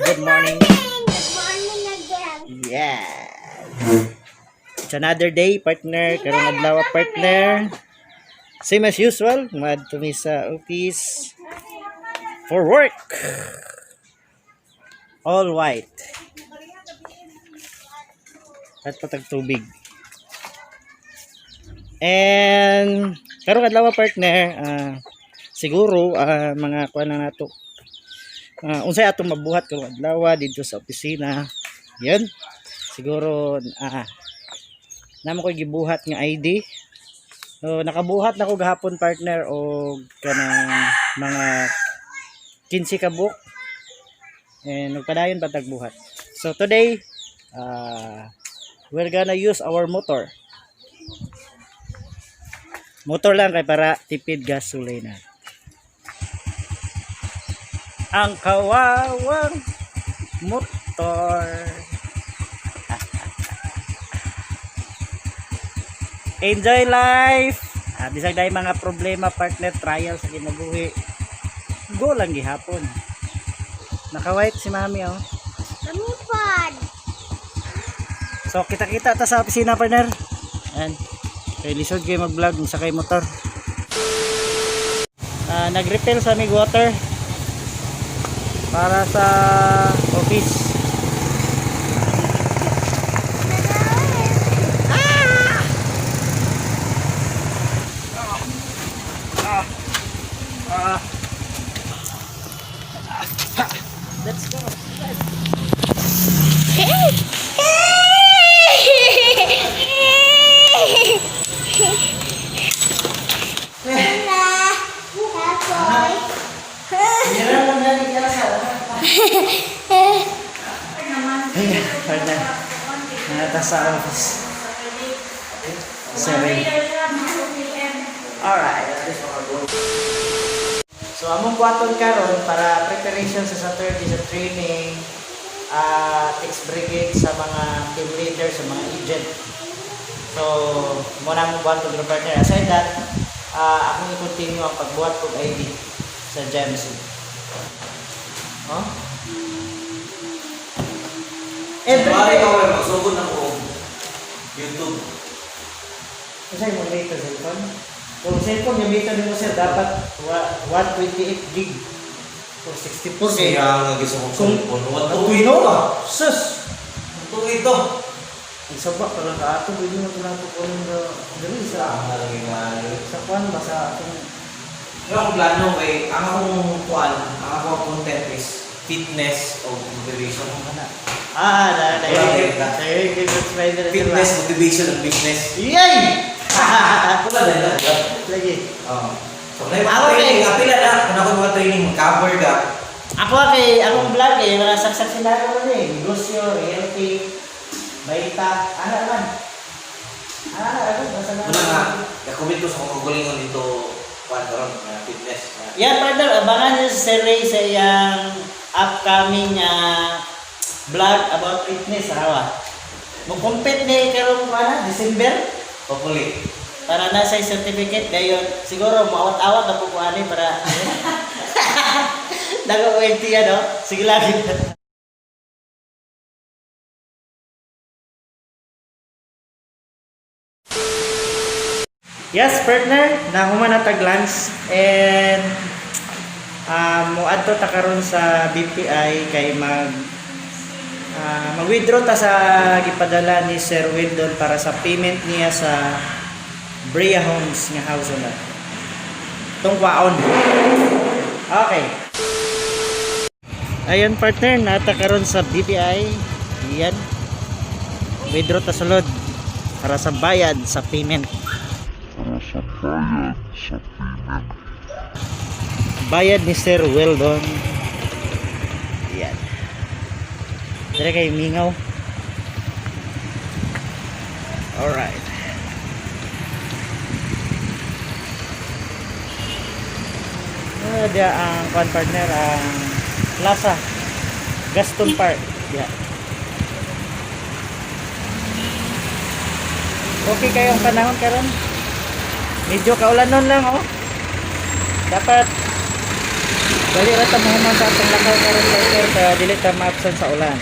Good morning. Good morning again. Yeah. It's another day, partner. Karong adlaw, partner. Same as usual. Mad to me sa office for work. All white. At patag tubig. And karong adlaw, partner, siguro mga kuan na nato. Unsay atong mabuhat karong adlaw dito sa opisina. Yan. Siguro namo ko gibuhat nga ID. So nakabuhat na ko gahapon, partner, og kanang mga 15 ka book. And nagpadayon patag buhat. So today we're gonna use our motor. Motor lang kay para tipid gasolina. Ang kawawang motor. Enjoy life. Bisag dahil mga problema, partner, trial sa kinabuhi. Go lang gihapon. Naka-white si mami, oh. Lumipad. So kita-kita ta sa opisina, partner. Ayan. Kay lisod kayo mag-vlog sa kay motor. Nag-refill sa mig water para sa office. Let's go. Partner, nata sa office. Sorry. Alright. So among buhaton karon para preparation sa Saturday sa training, text brigade sa mga team leader, sa mga agent. So muna among buhaton karon, partner. Aside that, akong i-continue ang pagbuhat kog ID sa Jamison. Oh? Every day magsugod na ko YouTube. kasi mo data cellphone. Kung cellphone yung data mo, sir, dapat 128 gig or 64 gig. Kaya nga gusto kong cellphone. Ito sus! Ito ito. Ang sabak ka lang ka ato. Pwede mo ito nato po rin dali sa kwan ba sa ating... Pero ang plano kay, ang akong content is fitness o motivation. Fitness, motivation, and business. Yay! Wala din lang. Lagi. So, pila na, kung ako mga training, mag-cover ka. Ako akong vlog mga saksak sila ko rin. Negosyo, reality, baita, ano naman. Basta na. Muna nga, nakumit ko sa kakagulingon dito, fitness. Yeah, partner, abangan nyo si Sir Ray sa iyang upcoming vlog about fitness, Mag-compete ni karong December. Hopefully. Para na sa certificate gayon. Siguro maawat-awat na po para nag-OMT Sige lang. Yes, partner, nahuman na tag-lunch and muadto ta karon sa BPI kay mag-withdraw ta sa gipadala ni Sir Wildon para sa payment niya sa Brea Homes nga house na. Tong kwaon. Okay. Ayun, partner, nata karon sa BPI. Iyan. Withdraw ta sulod para sa bayad sa payment. Bayad ni Sir Weldon. Yan. Dere kay mingaw. Alright. Dia ang partner ang Plaza Gaston Park. Yan. Okay kayong panahon karon? Medyo kaulanon lang, Dapat Dali rata mo man sa atong lakaw karon partner para dili ta ma-absent sa ulan.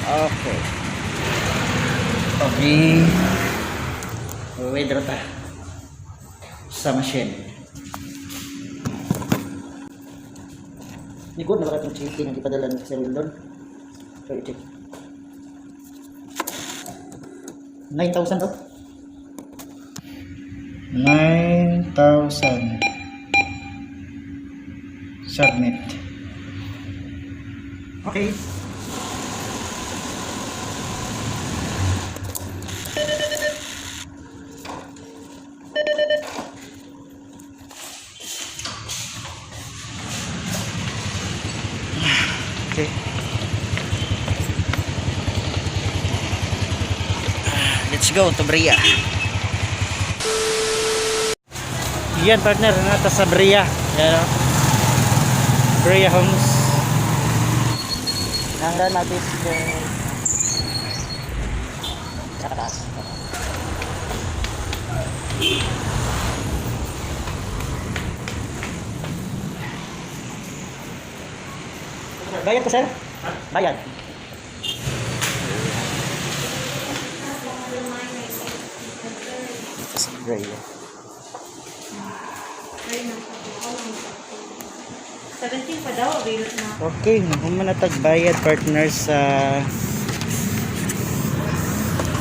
Okay. Okay. Withdraw ta sa machine. Good na ba itong chicken na ipadala ng Sir Wildon? So, check. 9,000 to? 9,000. Submit. Okay. Okay. Let's go to Bria. Yan partner, nata sa Bria. Yan o. Bria Homes. Hanggang natin sa taas. Bayad ko, sir? Bayad. Sa Bria. 17 pa daw, available na. Okay, nakumanatag bayad partner sa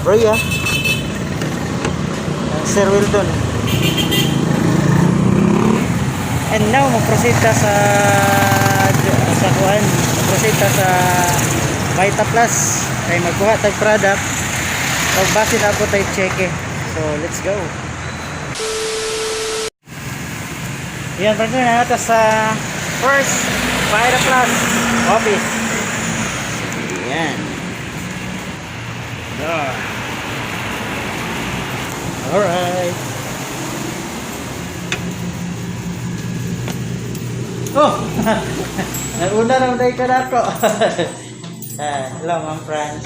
Bria. Sir Wildon. And now, mag-proceed ta sa kuhan. Mag-proceed ta sa Vita Plus. Kaya magkuha tag product. O base na po tayo check. So, let's go. Yan, partner na natin sa first Vita Plus office. Yan. Alright. Oh! Naguna na tayo ka na ako. Hello, Ma'am Franz.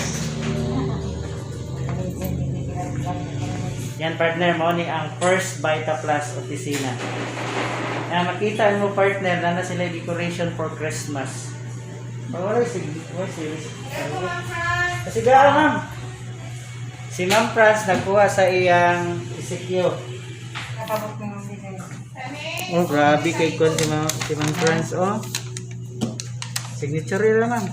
Yan, partner mo ni ang first Vita Plus opisina. Makita mo partner na sila decoration for Christmas. Wala si kasi gano'n ma'am. Si Ma'am Franz nagkuha sa iyang isikyo. Oh, grabe kay kon si Ma'am Franz oh. Signature rin ma'am.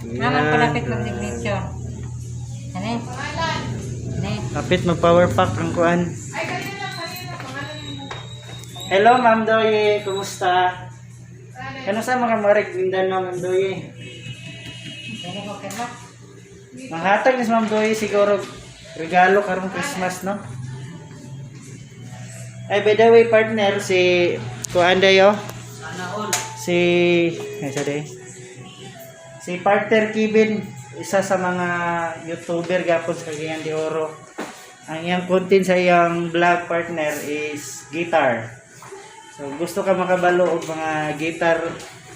Naman palapit mag-signature. Ano? Kapit mag-power pack ang kuan. Hello Ma'am Doye, kumusta? Kano sa mga marig Mindanao Ma'am Doye? Manghatag ni Ma'am Doye siguro regalo karong Christmas no? Ay by the way partner si kuan dayo. Si partner Kevin, isa sa mga YouTuber gapon sa Cagayan de Oro. Ang iyang content sa iyang vlog partner is guitar. So gusto ka makabalo og mga guitar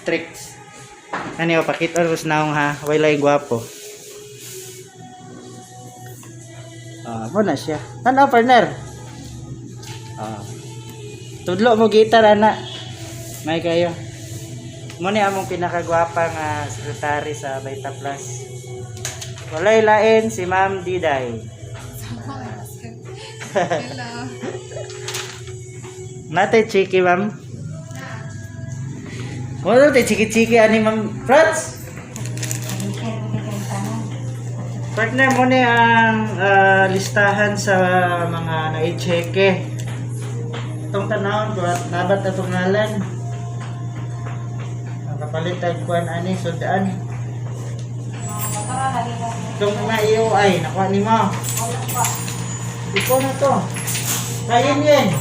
tricks. Ano pakita ko sa naong ha, waylay gwapo. Mo na siya. Ano partner? Tudlo mo guitar ana. May kayo. Mo ni among pinakagwapa nga sekretary sa Vita Plus. Walay lain si Ma'am Diday. Hello. Nate chiki ma'am. Wala tayo chiki-chiki ani Ma'am Franz. Partner mo ni ang listahan sa mga na-check. Itong tanawon ko at nabat na itong ngalan. Nakapalit tayo kuhan ani sudaan. Itong mga EOI, nakuha ni mo. Ikaw na to. Kayin yan.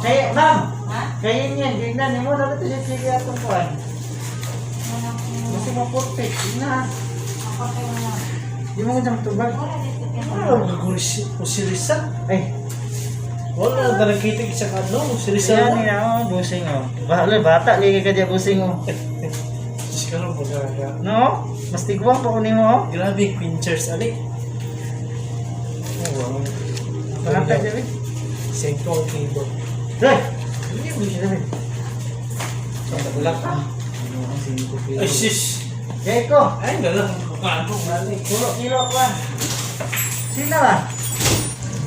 Kaya, ma'am. Kayin yan. Tignan niyo mo. Dapat ito siya itong kuhan. Kasi mapurtik. Tignan. Di mo kanyang tubag. Usirisa? Ay. Wala na nakita isang ano, usirisa Yan mo. niya. Busing o. Bata. Lagi ka dyan busing o. Diyos ka lang magaga. No? Mas tigwang pa kunin mo. Grabe, pinchers ali. Oh, wow. Pangatay dyan eh. Sengko ang keyboard. Doy! Ay, sis. Jeko! Ay, galang. Ano, mali. Kilo ka. Sino ba?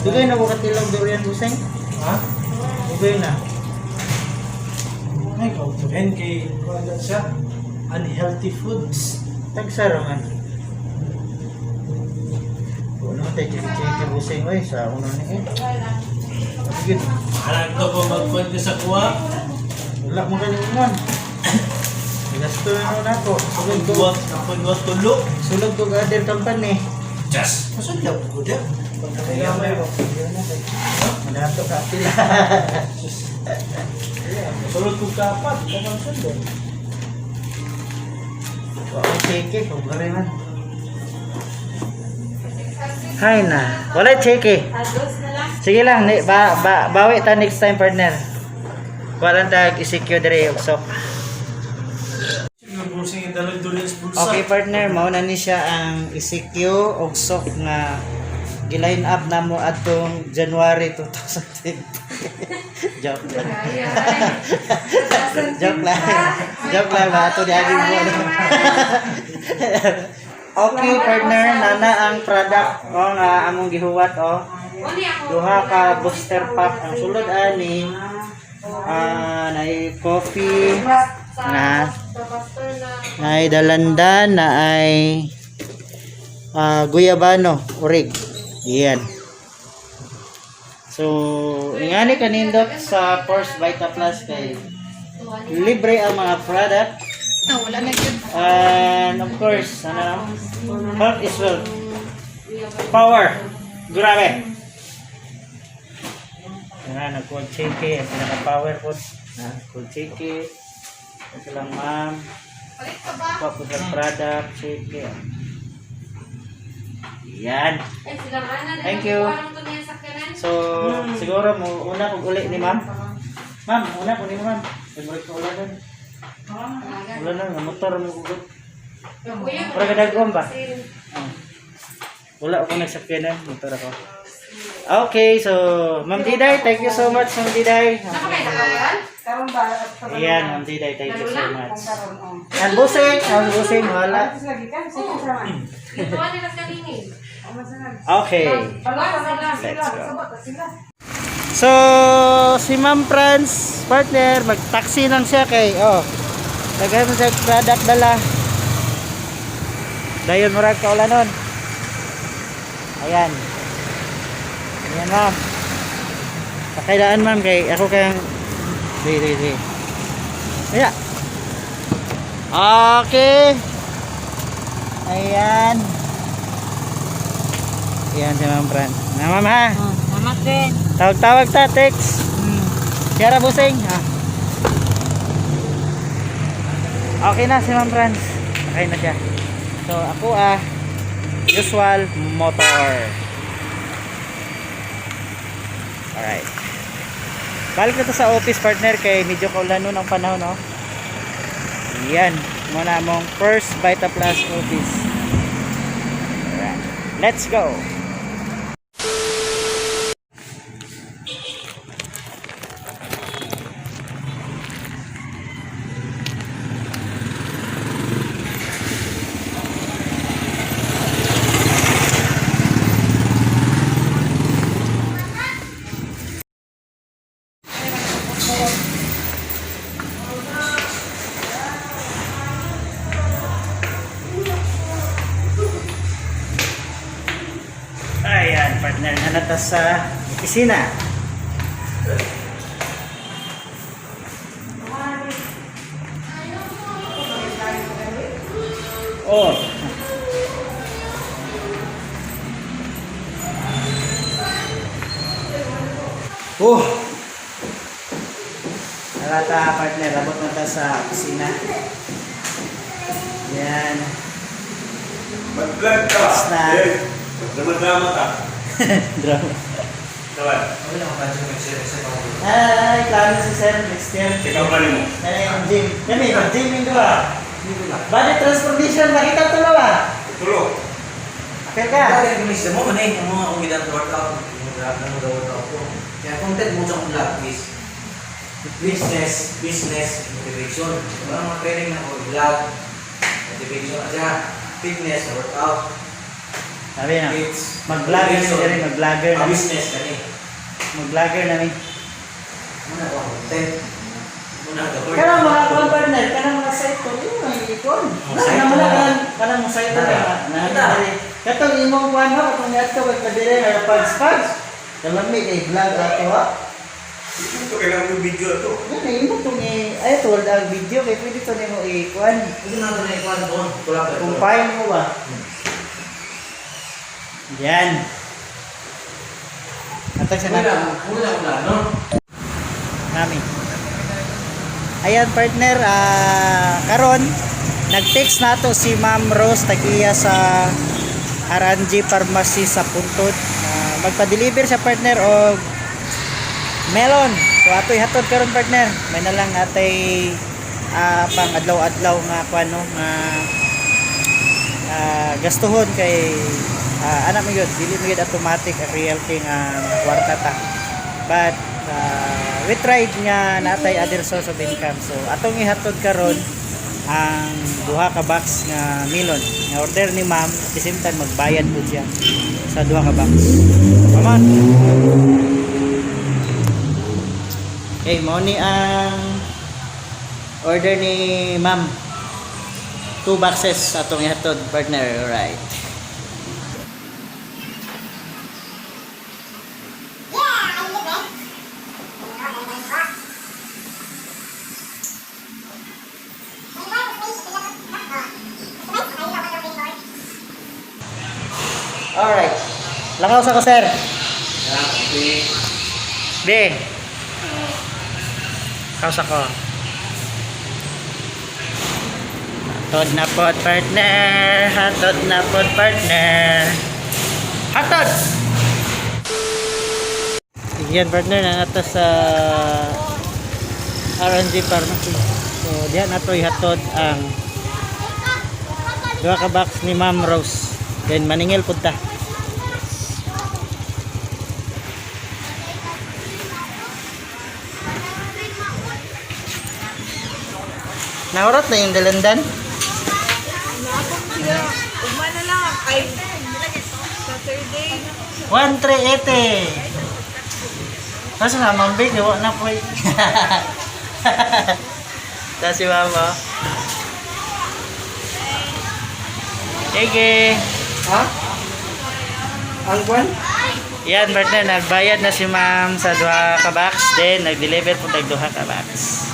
Dugay na ko katilong durian buseng? Ha? Dugay na. Ay, kautuhin kay kuwandan siya. Unhealthy foods. Tagsarangan. Ano tayo chiki buseng oy sa uno ni eh. Sige. Alam ko po magkwento sa kuwa. Wala mo kalimutan. Gasto na ko. Sulod to. Kapag tulo. Sulod to gader company. Just. Masud lang ko dia. Pagkakamay mo. Manato ka pila. Sulod ko kapat. Kamang sundo. Wow, chiki. Kagare man. Hay na. Wala chiki. Agos na lang. Sige lang, bawi ta next time partner. Walang tag isecure dire usok. Yung bulsing yung dalawang durian sa bulsa. Okay partner, mao na ni siya ang isecure og sok nga giline up namo atong January 2020. Joke lang. Joke lang. Joke lang ba ato di aging mo. Okay partner, nana ang product o nga among gihuwat o. Duha ka booster pack ang sulod ani naay coffee na ay dalandan na ay guyabano urig yan. So ingani kanindot sa Force Vita Plus kay libre ang mga product. Wala na yun. And of course health is wealth. Power grabe. Yan, nag-cold chiki. Ang pinaka-power po. Cold chiki. Ito lang, ma'am. Popular product. Chiki. Yan. Thank you. So, siguro mo una kong uli ni ma'am. Ma'am, una kong ni ma'am. Favorite ko ulan nun. Ulan nun, nga motor mo kugot. Para kadagom ba? Wala ako nagsakyanan. Motor ako. Okay, so Ma'am Diday, thank you so much, Ma'am Diday. Ayan, Ma'am Diday, thank you so much. And busing, wala. Okay, let's go. So, si Ma'am Franz, partner, mag-taxi lang siya kay, lagay mo sa product dala. Dayon mo rin kaulanon. Ayan. Ayan ma'am. Pakailaan ma'am kay ako kayang di. Ayan. Okay. Ayan. Ayan si Ma'am Fran. Na ma'am ha. Mamak din. Tawag ta text. Kaya busing ha. Okay na si Ma'am Fran. Okay na siya. So ako usual motor. Alright. Balik na to sa office partner kay medyo kaulan nun ang panahon no. Yan. Muna mong First Vita Plus office. Alright. Let's go. Ayan, partner na nata sa opisina. Oh. Nalata partner, abot na ta sa opisina. Yan. Mag-vlog ka ba? Snack. Eh, drama-drama ka. Drama. Kawan, Ay, klaro si Sir next year. ikaw pa rin mo. Kaya yung gym. Kami, mag-gym yung dua. Body transformation, nakita ito na ba? Tulo. Okay ka? Kaya gumisda mo, manay, yung mga umidan workout. Yung workout ko. Kaya content mo sa vlog, please. business motivation. Parang mga training na ko, vlog, motivation siya, fitness, workout, Sabi na. kids, Mag-vlogger na rin, mag-vlogger na. business kani. Mag-vlogger na rin. Muna ko, content. Muna ko. Kanang mga partner, kanang mga site ko, yun ang ikon. Site Kanang na. mga kanang mga site na. Katong imong kuhan mo, katong niat ka, wag padire, may pags-pags. Kalami kay vlog ato ha. Ito kailangan yung video ito. Yan ay imo tong ay told ang video kay pwede to nimo ikuan. Hindi na ito na ikuha doon. Tulak ka. Kumpain mo ba? Yan. Atag sa natin. Mula, no? Nami. Ayan partner, karon nag-text nato si Ma'am Rose tagiya sa RNG Pharmacy sa Puntod. Magpa-deliver sa partner og melon. So atoy hatod karon partner. May na lang atay pang adlaw-adlaw nga kuno nga gastuhon kay anak mo yun, dili mo yun automatic ang realty nga kwarta ta. But we tried nga natay other source of income. So atong ihatod karon ang duha ka box nga milon. Nga order ni ma'am, at the same time magbayad po siya sa duha ka box. Come on. Okay, mo ni ang order ni ma'am. 2 boxes atong ihatod partner, alright. Alright. Lakaw sa ko, sir. Yeah, okay. Be. Kaus ako. Hatod na po, partner. Hatod na po, partner. Hatod! Yan, partner, na nato sa RNG Pharmacy. So, diyan nato ihatod ang duha ka box ni Ma'am Rose. Then, maningil po ta. Naurot na yung dalandan. Ugma na lang. Ay, Saturday. 1,380. Kasi nga, mambig, iwa na po. Tapos si mama. Sige. Ha? Ang kwan? Yan, partner, nagbayad na si ma'am sa duha ka box. Then, nag-deliver po tag duha ka box.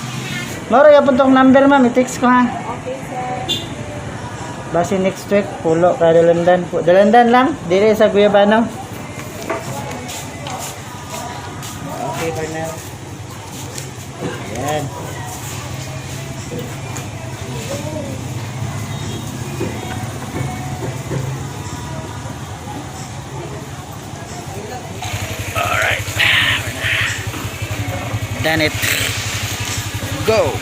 Mara, yapon tong number ma'am, i-text ko ha. Okay, sir. Basi next week, pulo ka dalandan po. Dalandan lang, dire sa Guyabano. Okay, partner. Ayan. Alright. Done it. Go!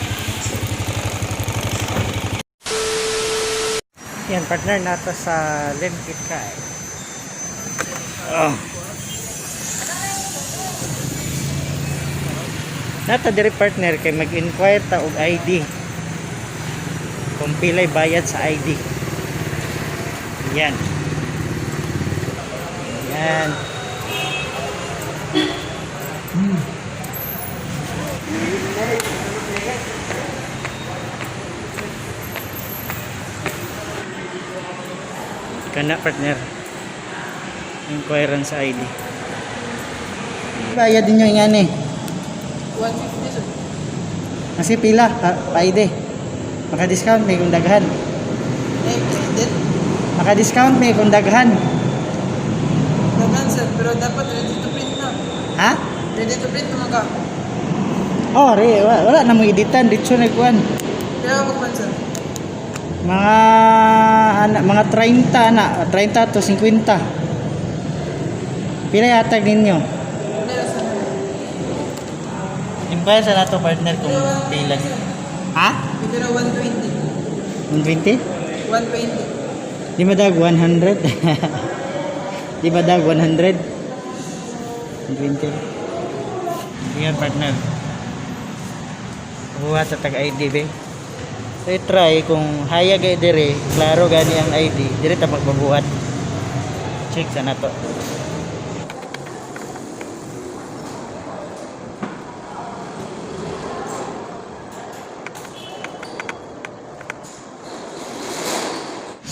Yan, partner nato sa Limpit Kai. Oh. Nato diri partner kay mag-inquire ta og ID. Kung pilay bayad sa ID. Yan. Yan. Kana partner. Inquiran sa ID. Bayad din yung ingani. 150, sir. Kasi pila pa ID. Maka-discount may kung daghan. Eh, credit. Maka-discount may kung daghan. Nagan, sir. Pero dapat ready to print na. Ha? Ready to print na mga. Oh, wala na mo editan dito na kuan. Kaya ako man, sir. Mga 30 na, 30 to 50. Pila yatag ninyo? Meron, sir. Impaya sa nato partner kung pila. Ha? Pero 120. 120? 120. Di ba dag 100? Di ba dag 100? 120. Yan partner. buhat sa tag ID be. So i-try kung haya gay dire, klaro gani ang ID, dire ta magbabuhat. Check sa nato.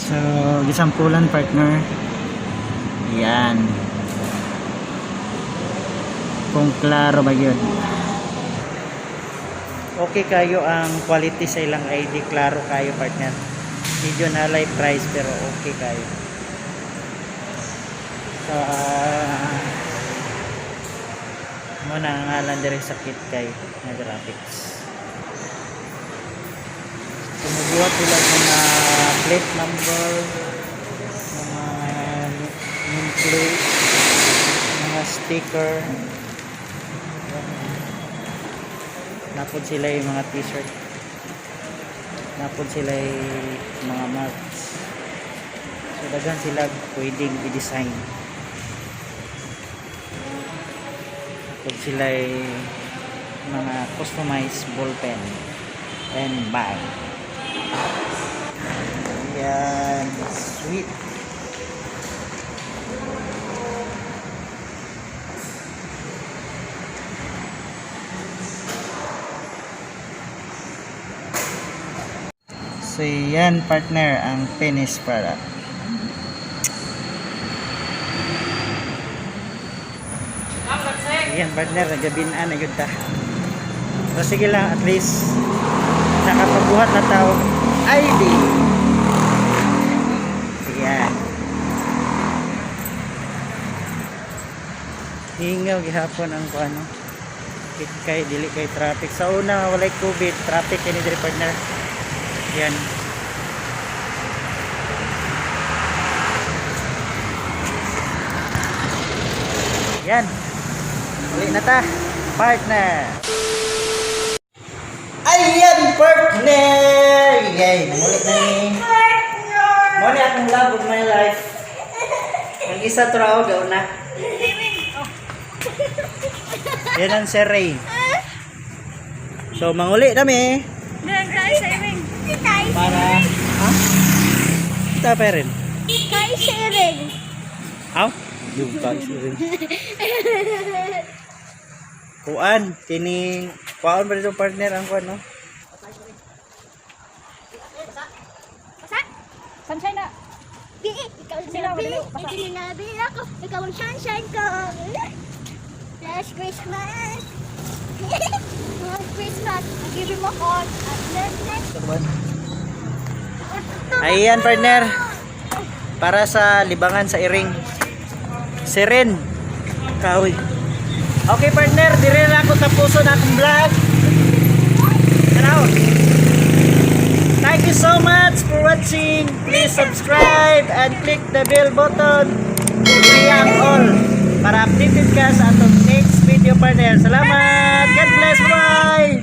So, gisampulan partner. Yan. Kung klaro ba yun. Okay kayo ang quality sa ilang ID. Klaro kayo partner. Medyo na live price pero okay kayo. So, muna ang ngalan dire sa kit kay na graphics. Sumubuhat sila mga plate number, mga name plate, mga sticker. Napod sila yung mga t-shirt. Napod sila yung mga marks. So daghan sila pwedeng i-design. Napod sila yung mga customized ball pen and bag. Yan, sweet. So yan partner ang finished product. Yan partner, nagabinaan na yun ta. So sige lang, at least nakapabuhat na tao ID. Yan. Hingaw gihapon ang kuano. Kay dili kay traffic. Sa una walay COVID, traffic ini diri partner. Yan. Yan. Uli na ta, partner. Ayan, partner! Yay, mulit na ni. Muna akong love of my life. Ang isa traw, gawin na. Yan ang Sir Ray. So, manguli kami. Para, ha? Kita pa rin. Aw? Yung kay Sir Kuan, kining kuan ba dito partner ang kuan no? Sunshine na. Ikaw sinabi ako. Ikaw ang sunshine ko. Last Christmas. Last Christmas. I give you my heart. Ayan partner. Para sa libangan sa iring. Siren. Kahoy. Okay partner, dire na ako tapuson akong vlog. Thank you so much for watching. Please subscribe and click the bell button. Click all para updated ka sa atong next video partner. Salamat. God bless. Bye.